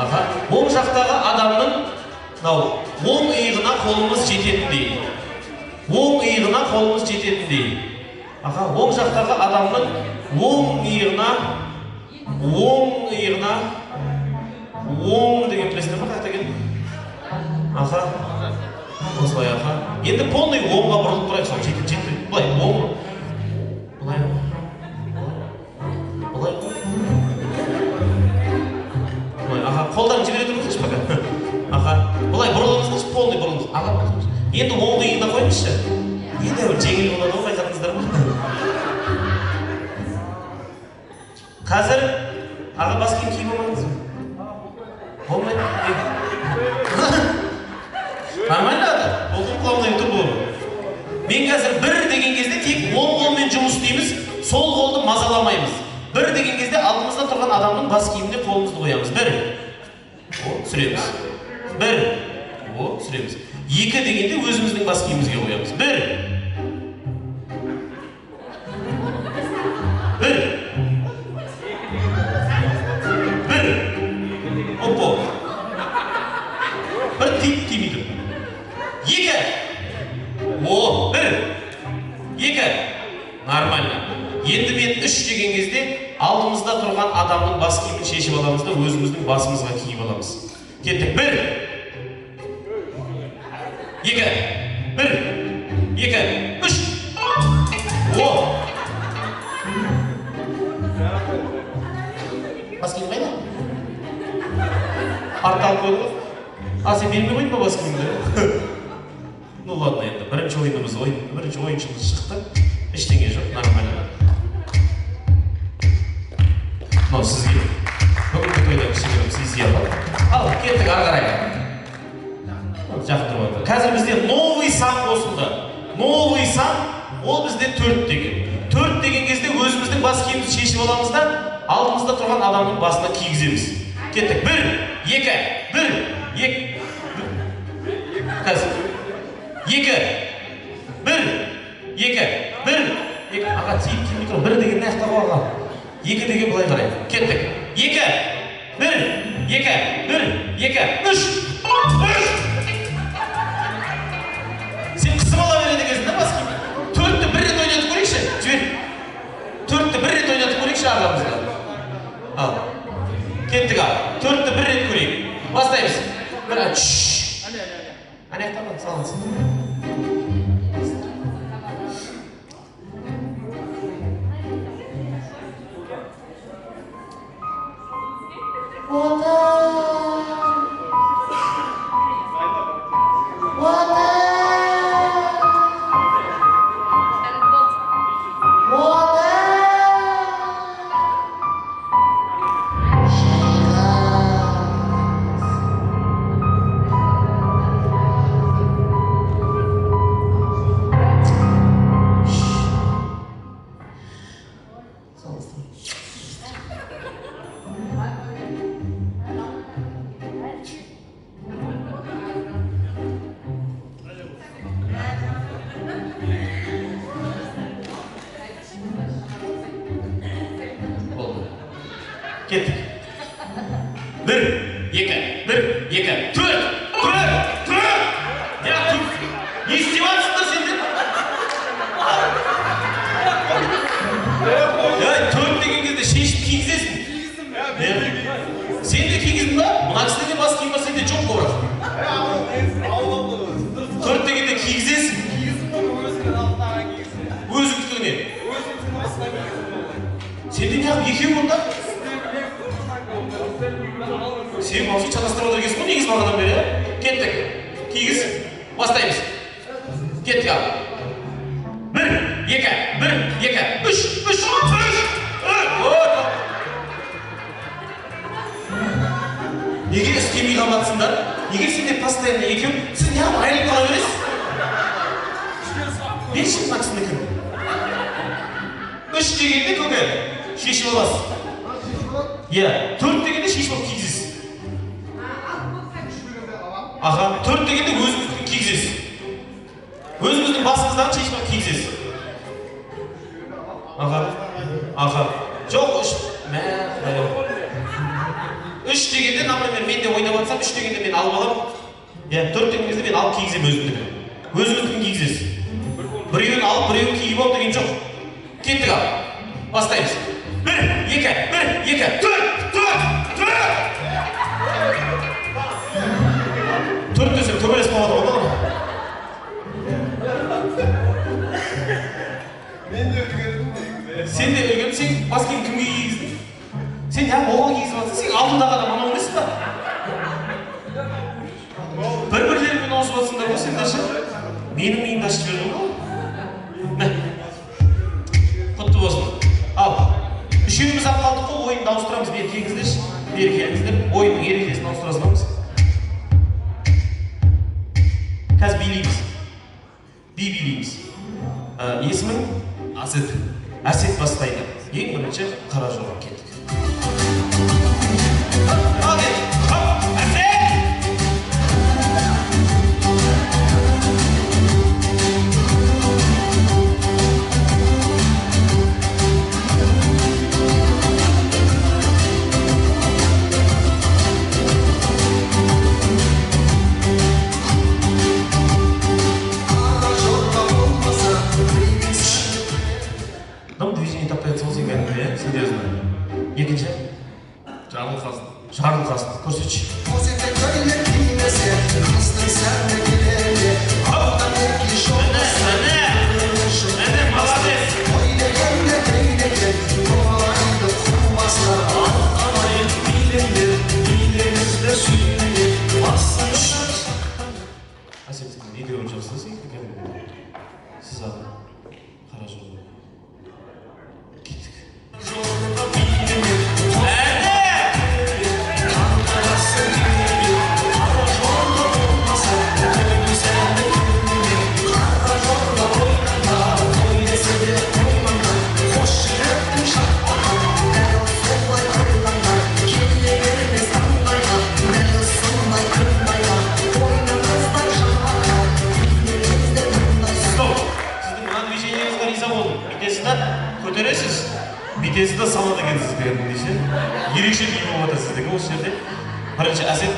Аха, оң жақтағы адамның оң иығына қолымыз жететіндей. Оң иығына қолымыз жететіндей. Аха, оң жақтағы адамның оң иығына оң деген білесіңдер ме қаяқта екен? Аха, осылай аха. Енді полный оңға бұрылып тұрайық, сол жетті. Былай, оң. Былай. Аха, қолдарын жібере тұрыңызшы пока. Аха, былай бұрылыңызшы, полный бұрылыңыз. Аға бұрылыңыз. Енді оңды иығына қойыңызшы. Енді жеңіл болады ғой, байқадыңыздар ма? Қазір аға бас киім киіп алмадыңыз ба? Болмайды. Нормально ата? Оқып қалмай тұр бұл. Мен қазір бір деген кезде тек оң қолмен жұмыс істейміз, сол қолды мазаламаймыз. Бір деген кезде алдымызда тұрған адамның бас киіміне қолымызды қоямыз. Бір. Сүреміз. Бір. Сүреміз. Екі дегенде өзіміздің бас киімімізге қоямыз. Бір. Бір тимейді. Екі. Бір. Екі. Нормально. Енді мен үш деген кезде алдымызда тұрған адамның бас киімін шешіп аламыз да өзіміздің басымызға киіп аламыз. Кеттік. Бір. Екі. Бір. Екі. Үш. Бас киім қайда? Артта алып қойды ғой. Сен бермей қойдың ба бас киімді? Ну ладно, енді бірінші ойыншымыз шықты. Ештеңе жоқ, нормально. Мынау сізге бүгінгі тойда кішігірім сый алады. Ал, кеттік ары қарай. Жақын тұрып отыр. Қазір бізде новый сан қосылды. Новый сан, ол бізде 4 деген. 4 деген кезде өзіміздің бас киімімізді шешіп аламыз да, алдымызда тұрған адамның басына кигіземіз. Кеттік. 1, 2, 1, 2. Қазір. 2, 1, 2, 1, 2. Аға, тиіп тұр. 1 деген нәқта ғой аға. 2 деген былай қарай. Кеттік. 2, 1, 2, 1, 2, 3. Сен қысып ала береді екенсің, бас киім. 4-ті бір рет ойнатып көрейікші. Жібер. 4-ті бір рет ойнатып көрейікші ағамызға. Ал. Кеттік аға. 4-ті бір рет көрейік. Бастаймыз. Аяқтамады, салыңыз. Кеттік. 1, 2, 1, 2, 4. Я тут. Не издеваться-то сендер? 4 деген кезде шешіп кигізесің. Сен де кигіздің ба? Мына кісіде бас киім бар, сенде жоқ қораз. 4 дегенде кигізесің. Өзіңдікіне. Сенде не қып екеу мұнда? Сен балсы чатастырып отыр екенсің ғой, негіз бағадан бері, ә? Кеттік. Кигіз. Бастаймыз. Кеттік ал. 1, 2, 1, 2, 3. Неге істемей қалматсыңдар? Неге сендер постоянно екеу? Сіз неғып айырылып қала бересіз? Берші мына кісінікін. 3 дегенде көке шешіп аласыз. 4 дегенде шешіп алып кигізесіз. Аға, 4 дегенде өзіңіздің кигізесіз. Өзіңіздің басыңыздан шешіп алып кигізесіз. Аға. Жоқ, 3 дегенде, например, мен ойнап жатсам, 3 дегенде мен алып аламын. 4 деген кезде мен алып кигіземін өзімдікін. Өзімдікін кигізесіз. Біреуін алып, біреуін киіп ал деген жоқ. Кеттік ал. Бастаймыз. 1, 2, 1, 2, 4. 4 десем, төбелес қалады ғой. Мен де үлгердім. Сен де үлгердің, сен баскені кімге кигіздің? Сен оған кигізіп жатсың, сен алдындағы адам анау емессің ба? Бір-бірлерімен ауысып жатсыңдар ғой сендер ше? Менің миымды ашып жібердің ғой. Құтты болсын. Ал, үшеуміз ақ қалдық қой, ойынды ауыстырамыз. Бері келіңіздерші, бері келіңіздер. Ойынның ережесін ауыстырасыз. Қазір билейміз. Билейміз. Есімің Асет. Асет бастайды. Ең бірінші қара жолға кеттік. Ал кеттік. Хоп, Асет! Екінші жарылқасын көрсетші. Әне, молодец! Асет, не көріп жақсыз екен? Сіз аға қара жолы. Кеттік. Көтересіз, битесі де салады екенсіз дегенде ерекше би болып жатыр сіздікі осы жерде. Бірінші Әсет,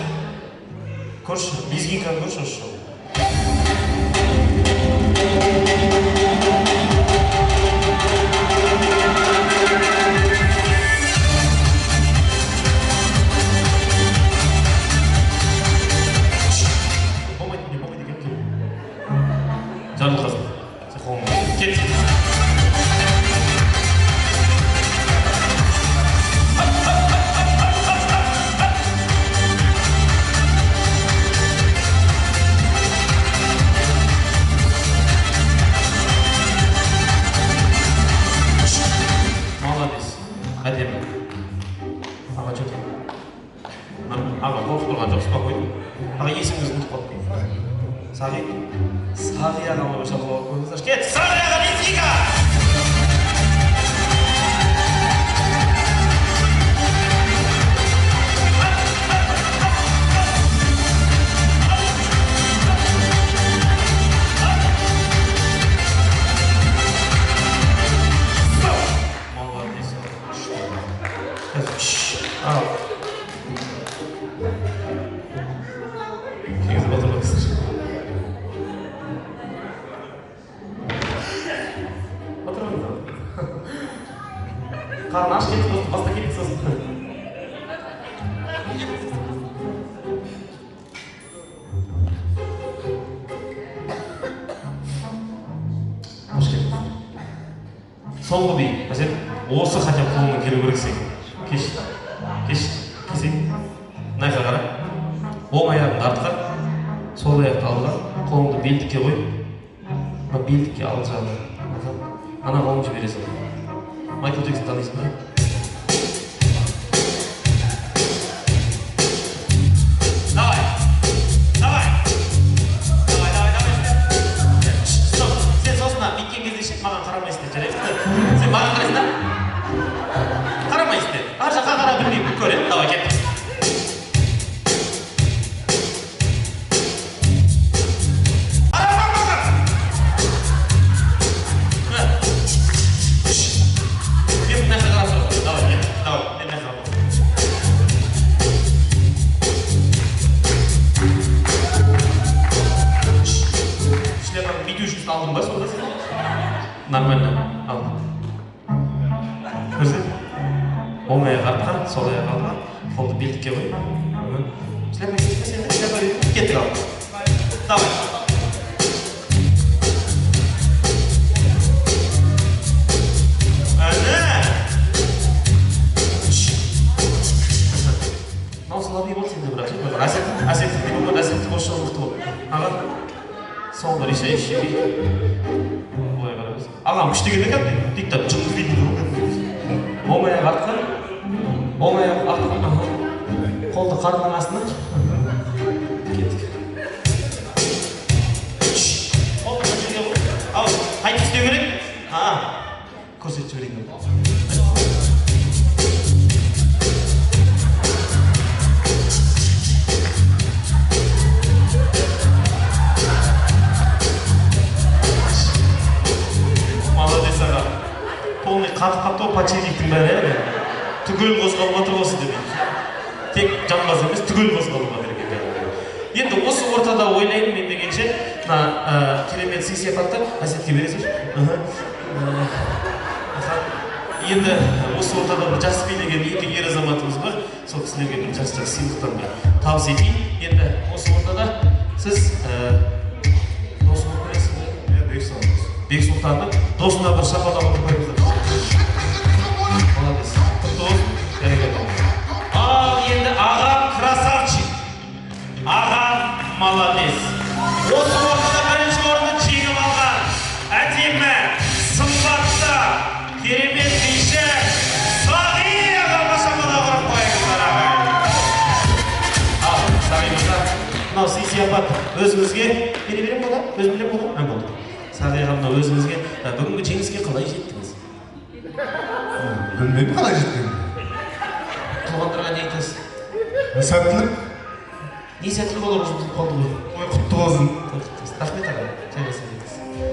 көрші, лезгинканы көрші осы жолы. Болмайды екен. Жарылқасын, сен қолыңды кет. Әдемі. Аға жөте. Аға қорқып тұрған жоқ, спокойно. Аға есіміңізді ұмытып қалдым. Сағи? Сағи аға ма шалып алып қойыңыздар. Кет! Сағи аға лезгинка! Al. Kengizib o'tiribsiz. O'tirmanglar. Qarni ash ketib, boshqa ketibsiz. Hoş geldin. So'nggi bi, Asет, o'zi хотя бы qo'lga kelib ko'rsak. Kesейін. Мына қара. Оң аяғыңды артқа, сол аяқты алдыға, қолыңды белдікке қой. Белдікке алды жағына. Ана қолыңды жібересің. Майкл Джексон танисың ба? Давай. Стоп. Сен сосын биткен кезде шет маған қарамайсың, жарайды? Сен маған қарайсың да? Қарамайсың. Ар жаққа қара білмеймін, көрем. Давай, кеттік. Мен мына қарап Нормально. Ал. Көрсет. Оң аяқ артқа, сол аяқ алдыға. Қолды белдікке қой. Сіләпе кетпе сен. Кеттік ал. Давай. Слабый бол сенде бірақ әсеттік деп болмады, әсеттік осы мықты бол. Аға, соңғы решающий бит. Олай қараңыз. Ағам күшті келді екен, диктат жынды битінде болған. Оң аяқ артқа, оң аяқ артқа, қолды қарның астына. Кеттік. Қолды жерге қой. Ал, қайтып істеу керек? Көрсетіп жіберейін. Полный қатып пачеликтің бәрі түгел қозғалуға тұрғысы деп. Тек жамбас емес, түгел қозғалуға керек екен. Енді осы ортада ойлаймын мен дегенше, керемет сый-сияпатты Әсетке бересіз. Енді осы ортада бір жас билеген екі ер азаматымыз бар. Сол кісілерге бір жас сыйлықтарды табыс етейін. Енді осы ортада сіз досыңыз көресіз бе? Бексұлтанды досына бір шапалақ ұрып қойыңыздар. Молодец. Құтты болсын. Ал енді аға красавчик. Аға молодец. Осы ортада бірінші орынды жеңіп алған әдемі, сымбатты, керемет биші Сағи ағаға шапалақ ұрып қойыңыздар ағай. Ал Сағи мырза, мынау сый-сияпат өзіңізге бере берем бола? Өз білем бола? Болды. Сағи ағамна өзіңізге бүгінгі жеңіске қалай жеттіңіз? Білмеймін қалай жеттім. Туғандарға не айтасыз? Сәттілік. Не сәттілік олар ұзын қалды ғой? Құтты болсын. Рахмет аға.